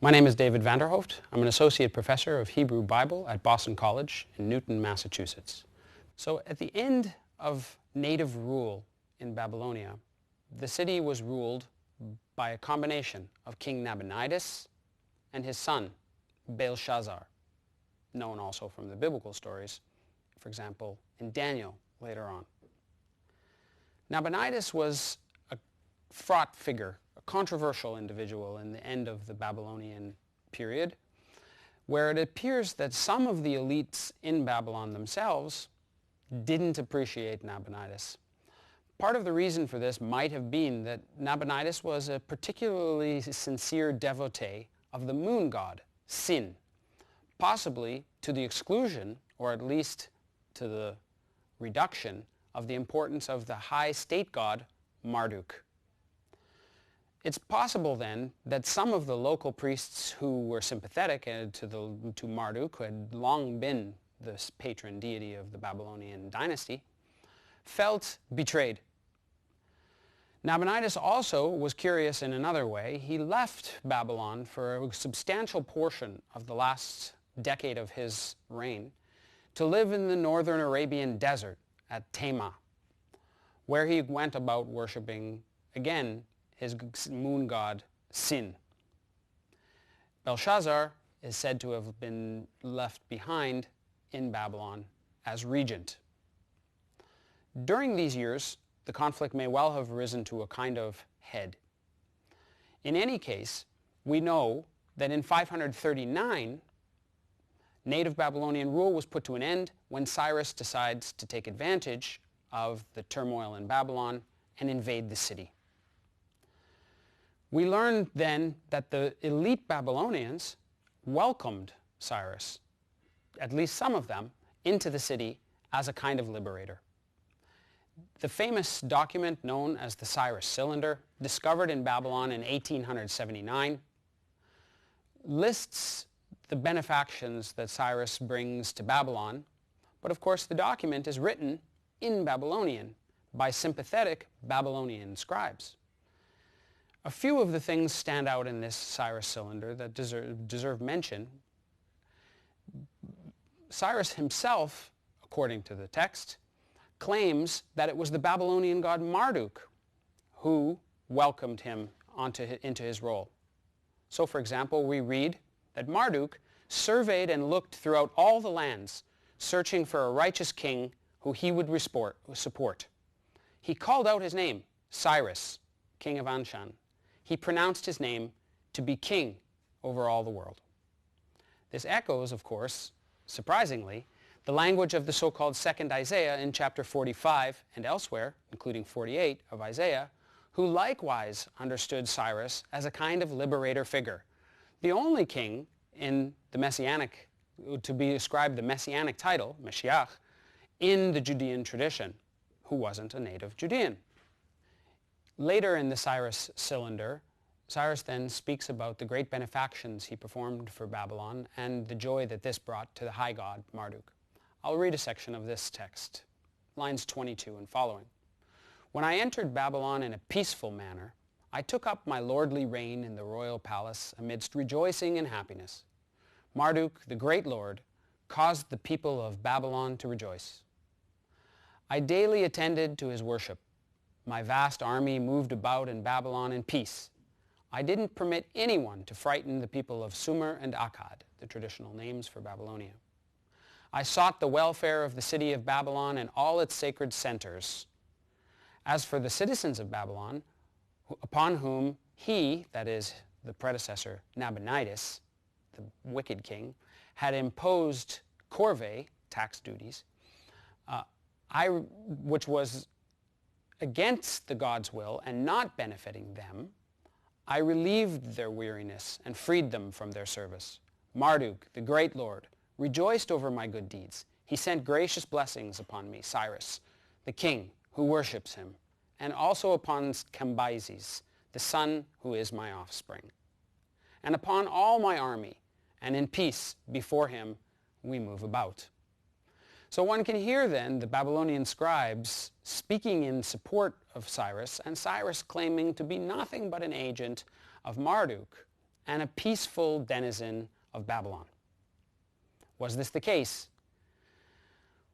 My name is David Vanderhooft. I'm an associate professor of Hebrew Bible at Boston College in Newton, Massachusetts. So at the end of native rule in Babylonia, the city was ruled by a combination of King Nabonidus and his son, Belshazzar, known also from the biblical stories, for example, in Daniel later on. Nabonidus was a fraught figure, a controversial individual in the end of the Babylonian period, where it appears that some of the elites in Babylon themselves didn't appreciate Nabonidus. Part of the reason for this might have been that Nabonidus was a particularly sincere devotee of the moon god, Sin, possibly to the exclusion, or at least to the reduction, of the importance of the high state god, Marduk. It's possible then that some of the local priests who were sympathetic to Marduk, who had long been the patron deity of the Babylonian dynasty, felt betrayed. Nabonidus also was curious in another way. He left Babylon for a substantial portion of the last decade of his reign to live in the northern Arabian desert at Tema, where he went about worshiping, again, his moon god, Sin. Belshazzar is said to have been left behind in Babylon as regent. During these years, the conflict may well have risen to a kind of head. In any case, we know that in 539, native Babylonian rule was put to an end when Cyrus decides to take advantage of the turmoil in Babylon and invade the city. We learn then that the elite Babylonians welcomed Cyrus, at least some of them, into the city as a kind of liberator. The famous document known as the Cyrus Cylinder, discovered in Babylon in 1879, lists the benefactions that Cyrus brings to Babylon, but of course the document is written in Babylonian by sympathetic Babylonian scribes. A few of the things stand out in this Cyrus Cylinder that deserve mention. Cyrus himself, according to the text, claims that it was the Babylonian god Marduk who welcomed him into his role. So, for example, we read that Marduk surveyed and looked throughout all the lands, searching for a righteous king who he would support. He called out his name, Cyrus, king of Anshan. He pronounced his name to be king over all the world. This echoes, of course, surprisingly, the language of the so-called second Isaiah in chapter 45 and elsewhere, including 48 of Isaiah, who likewise understood Cyrus as a kind of liberator figure, the only king in the messianic, to be ascribed the messianic title, Mashiach, in the Judean tradition, who wasn't a native Judean. Later in the Cyrus Cylinder, Cyrus then speaks about the great benefactions he performed for Babylon and the joy that this brought to the high god Marduk. I'll read a section of this text, lines 22 and following. When I entered Babylon in a peaceful manner, I took up my lordly reign in the royal palace amidst rejoicing and happiness. Marduk, the great lord, caused the people of Babylon to rejoice. I daily attended to his worship. My vast army moved about in Babylon in peace. I didn't permit anyone to frighten the people of Sumer and Akkad, the traditional names for Babylonia. I sought the welfare of the city of Babylon and all its sacred centers. As for the citizens of Babylon, upon whom he, that is, the predecessor Nabonidus, the wicked king, had imposed corvée, tax duties, which was against the God's will and not benefiting them, I relieved their weariness and freed them from their service. Marduk, the great lord, rejoiced over my good deeds. He sent gracious blessings upon me, Cyrus, the king, who worships him, and also upon Cambyses, the son who is my offspring, and upon all my army, and in peace before him we move about. So one can hear then the Babylonian scribes speaking in support of Cyrus, and Cyrus claiming to be nothing but an agent of Marduk and a peaceful denizen of Babylon. Was this the case?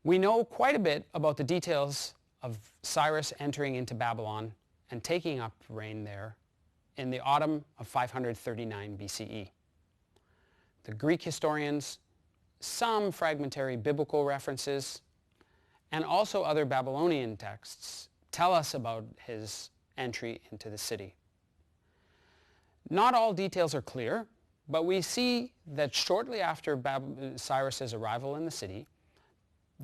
We know quite a bit about the details of Cyrus entering into Babylon and taking up reign there in the autumn of 539 BCE. The Greek historians, some fragmentary biblical references, and also other Babylonian texts tell us about his entry into the city. Not all details are clear, but we see that shortly after Cyrus's arrival in the city,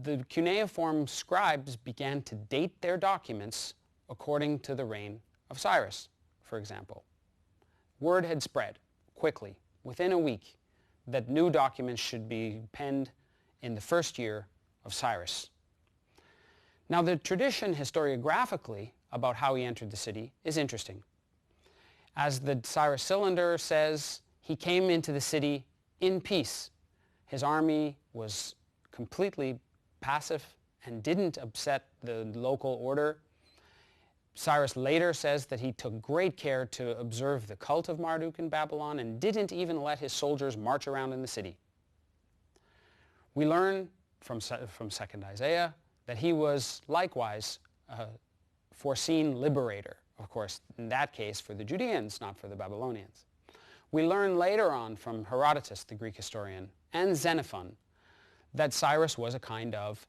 the cuneiform scribes began to date their documents according to the reign of Cyrus, for example. Word had spread quickly, within a week, that new documents should be penned in the first year of Cyrus. Now, the tradition historiographically about how he entered the city is interesting. As the Cyrus Cylinder says, he came into the city in peace. His army was completely passive and didn't upset the local order. Cyrus later says that he took great care to observe the cult of Marduk in Babylon and didn't even let his soldiers march around in the city. We learn from 2nd Isaiah that he was likewise a foreseen liberator, of course, in that case for the Judeans, not for the Babylonians. We learn later on from Herodotus, the Greek historian, and Xenophon, that Cyrus was a kind of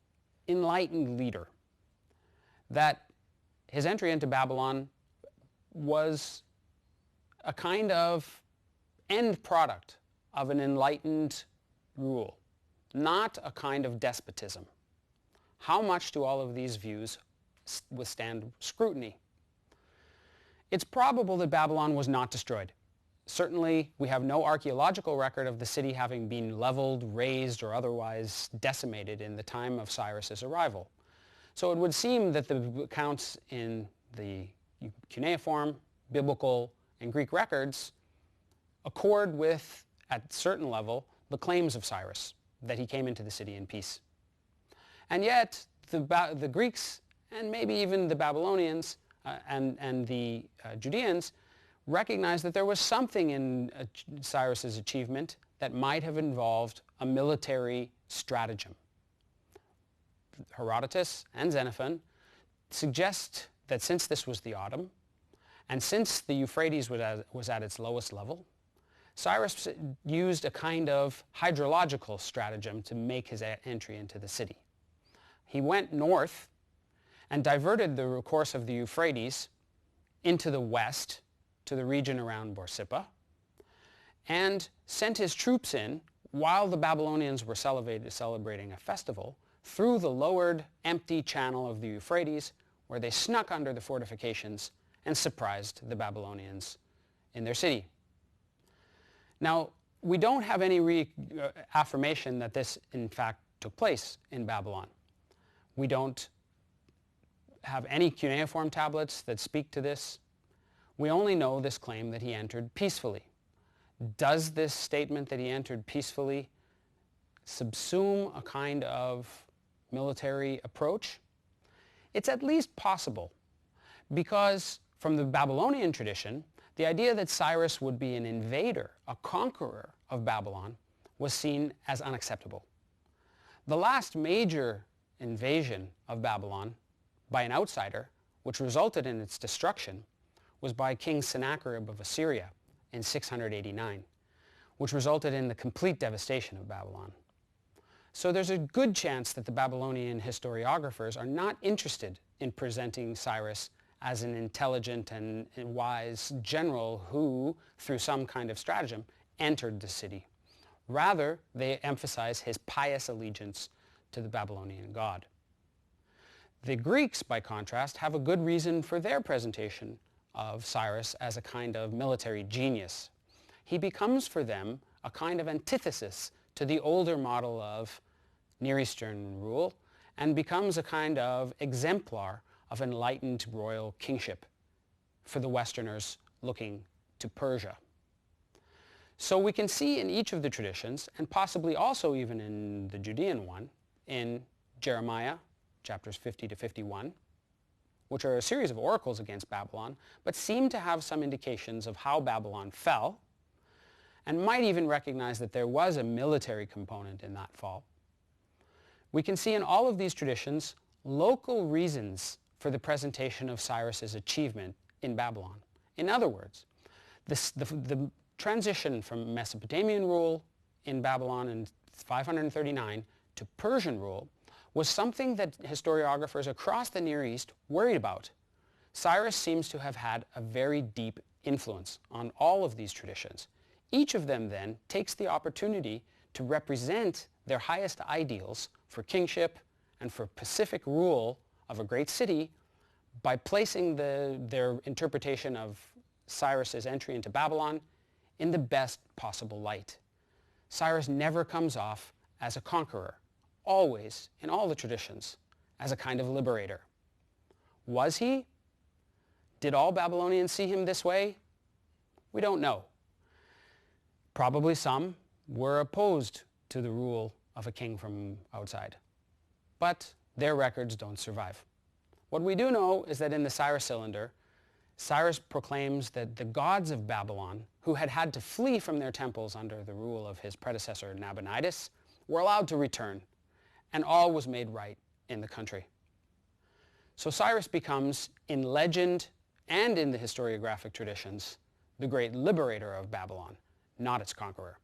enlightened leader, that his entry into Babylon was a kind of end product of an enlightened rule, not a kind of despotism. How much do all of these views withstand scrutiny? It's probable that Babylon was not destroyed. Certainly, we have no archaeological record of the city having been leveled, razed, or otherwise decimated in the time of Cyrus's arrival. So it would seem that the accounts in the cuneiform, biblical, and Greek records accord with, at a certain level, the claims of Cyrus, that he came into the city in peace. And yet, the Greeks, and maybe even the Babylonians and the Judeans, recognized that there was something in Cyrus's achievement that might have involved a military stratagem. Herodotus and Xenophon suggest that since this was the autumn, and since the Euphrates was at its lowest level, Cyrus used a kind of hydrological stratagem to make his entry into the city. He went north and diverted the course of the Euphrates into the west to the region around Borsippa, and sent his troops in while the Babylonians were celebrating a festival through the lowered, empty channel of the Euphrates, where they snuck under the fortifications and surprised the Babylonians in their city. Now, we don't have any affirmation that this, in fact, took place in Babylon. We don't have any cuneiform tablets that speak to this. We only know this claim that he entered peacefully. Does this statement that he entered peacefully subsume a kind of military approach? It's at least possible, because from the Babylonian tradition, the idea that Cyrus would be an invader, a conqueror of Babylon, was seen as unacceptable. The last major invasion of Babylon by an outsider, which resulted in its destruction, was by King Sennacherib of Assyria in 689, which resulted in the complete devastation of Babylon. So there's a good chance that the Babylonian historiographers are not interested in presenting Cyrus as an intelligent and wise general who, through some kind of stratagem, entered the city. Rather, they emphasize his pious allegiance to the Babylonian god. The Greeks, by contrast, have a good reason for their presentation of Cyrus as a kind of military genius. He becomes for them a kind of antithesis to the older model of Near Eastern rule, and becomes a kind of exemplar of enlightened royal kingship for the Westerners looking to Persia. So we can see in each of the traditions, and possibly also even in the Judean one, in Jeremiah, chapters 50 to 51, which are a series of oracles against Babylon, but seem to have some indications of how Babylon fell, and might even recognize that there was a military component in that fall. We can see in all of these traditions local reasons for the presentation of Cyrus's achievement in Babylon. In other words, the transition from Mesopotamian rule in Babylon in 539 to Persian rule was something that historiographers across the Near East worried about. Cyrus seems to have had a very deep influence on all of these traditions. Each of them then takes the opportunity to represent their highest ideals for kingship and for pacific rule of a great city by placing their interpretation of Cyrus's entry into Babylon in the best possible light. Cyrus never comes off as a conqueror, always, in all the traditions, as a kind of liberator. Was he? Did all Babylonians see him this way? We don't know. Probably some were opposed to the rule of a king from outside, but their records don't survive. What we do know is that in the Cyrus Cylinder, Cyrus proclaims that the gods of Babylon, who had had to flee from their temples under the rule of his predecessor Nabonidus, were allowed to return, and all was made right in the country. So Cyrus becomes, in legend and in the historiographic traditions, the great liberator of Babylon, not its conqueror.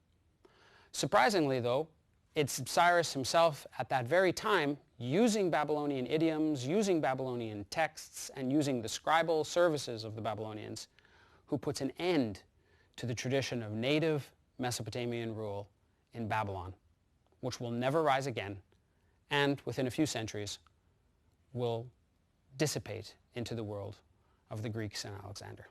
Surprisingly, though, it's Cyrus himself at that very time, using Babylonian idioms, using Babylonian texts, and using the scribal services of the Babylonians, who puts an end to the tradition of native Mesopotamian rule in Babylon, which will never rise again, and within a few centuries will dissipate into the world of the Greeks and Alexander.